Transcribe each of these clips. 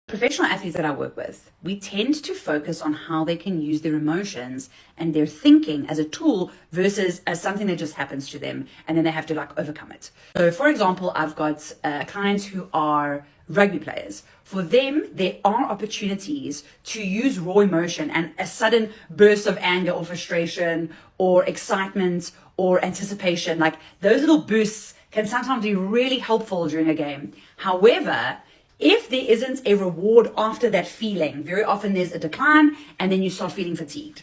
Professional athletes that I work with, we tend to focus on how they can use their emotions and their thinking as a tool versus as something that just happens to them and then they have to overcome it. So for example, I've got clients who are rugby players. For them, there are opportunities to use raw emotion and a sudden burst of anger or frustration or excitement or anticipation. Like those little bursts can sometimes be really helpful during a game. However, if there isn't a reward after that feeling, very often there's a decline and then you start feeling fatigued.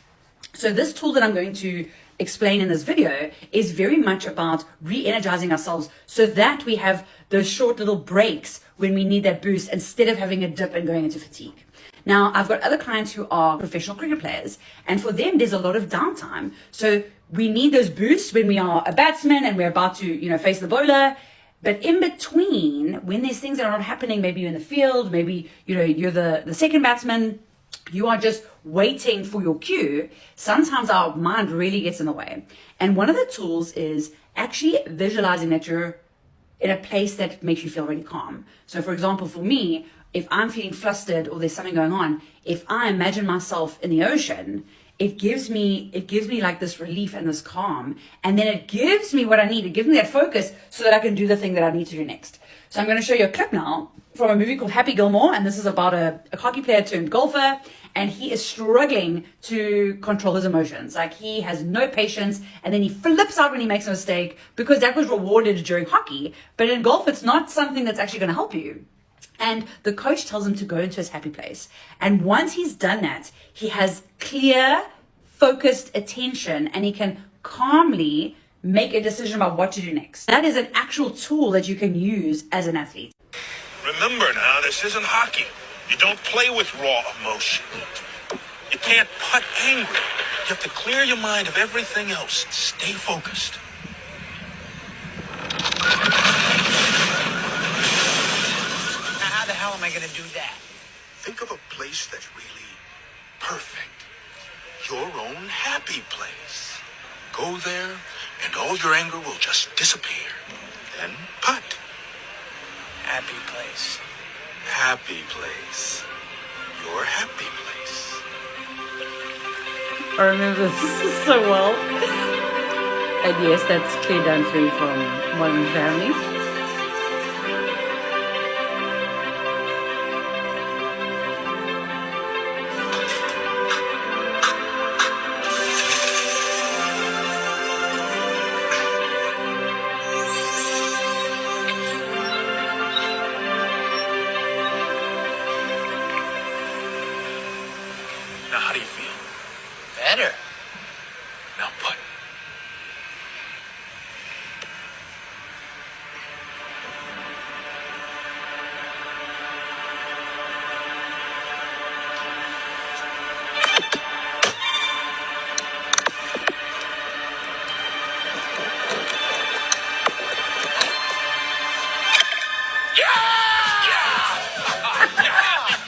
So this tool that I'm going to explain in this video is very much about re-energizing ourselves so that we have those short little breaks when we need that boost instead of having a dip and going into fatigue. Now, I've got other clients who are professional cricket players, and for them, there's a lot of downtime. So we need those boosts when we are a batsman and we're about to, face the bowler. But in between, when there's things that are not happening, maybe you're in the field, maybe, you're the second batsman, you are just waiting for your cue. Sometimes our mind really gets in the way. And one of the tools is actually visualizing that you're in a place that makes you feel really calm. So for example, for me, if I'm feeling flustered or there's something going on, if I imagine myself in the ocean, it gives me like this relief and this calm. And then it gives me what I need. It gives me that focus so that I can do the thing that I need to do next. So I'm going to show you a clip now from a movie called Happy Gilmore. And this is about a hockey player turned golfer. And he is struggling to control his emotions. Like he has no patience. And then he flips out when he makes a mistake because that was rewarded during hockey. But in golf, it's not something that's actually going to help you. And the coach tells him to go into his happy place. And once he's done that, he has clear, focused attention and he can calmly make a decision about what to do next. That is an actual tool that you can use as an athlete. Remember now, this isn't hockey. You don't play with raw emotion. You can't putt angry. You have to clear your mind of everything else. Stay focused. How the hell am I going to do that? Think of a place that's really perfect. Your own happy place. Go there, and all your anger will just disappear. Then putt. Happy place. Happy place. Your happy place. I remember this so well. And yes, that's clear done through from Modern Family. Now, how do you feel? Better. Now, putt.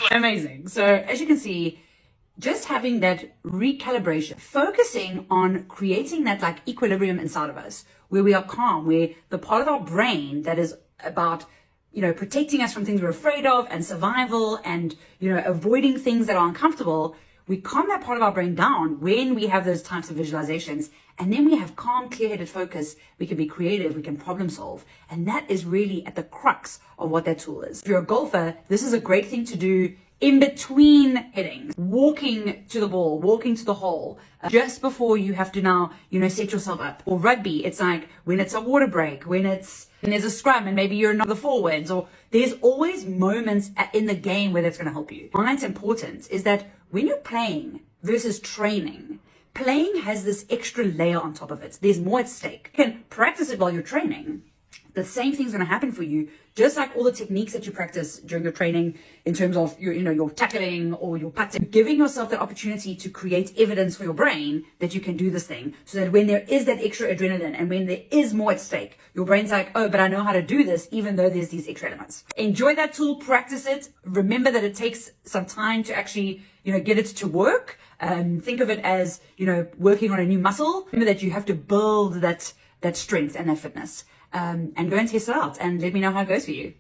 Amazing. So as you can see, just having that recalibration, focusing on creating that like equilibrium inside of us, where we are calm, where the part of our brain that is about, protecting us from things we're afraid of and survival and, avoiding things that are uncomfortable, we calm that part of our brain down when we have those types of visualizations. And then we have calm, clear-headed focus. We can be creative. We can problem solve. And that is really at the crux of what that tool is. If you're a golfer, this is a great thing to do in between hittings, walking to the ball, walking to the hole, just before you have to now, set yourself up. Or rugby, it's like when it's a water break, when there's a scrum and maybe you're not the forwards, or there's always moments in the game where that's going to help you. Why it's important is that when you're playing versus training, playing has this extra layer on top of it. There's more at stake. You can practice it while you're training. The same thing's going to happen for you, just like all the techniques that you practice during your training in terms of your tackling or your putting, giving yourself that opportunity to create evidence for your brain that you can do this thing, so that when there is that extra adrenaline and when there is more at stake, your brain's like, oh, but I know how to do this, even though there's these extra elements. Enjoy that tool, practice it. Remember that it takes some time to actually, get it to work. Think of it as, working on a new muscle. Remember that you have to build that strength and that fitness. And go and test it out and let me know how it goes for you.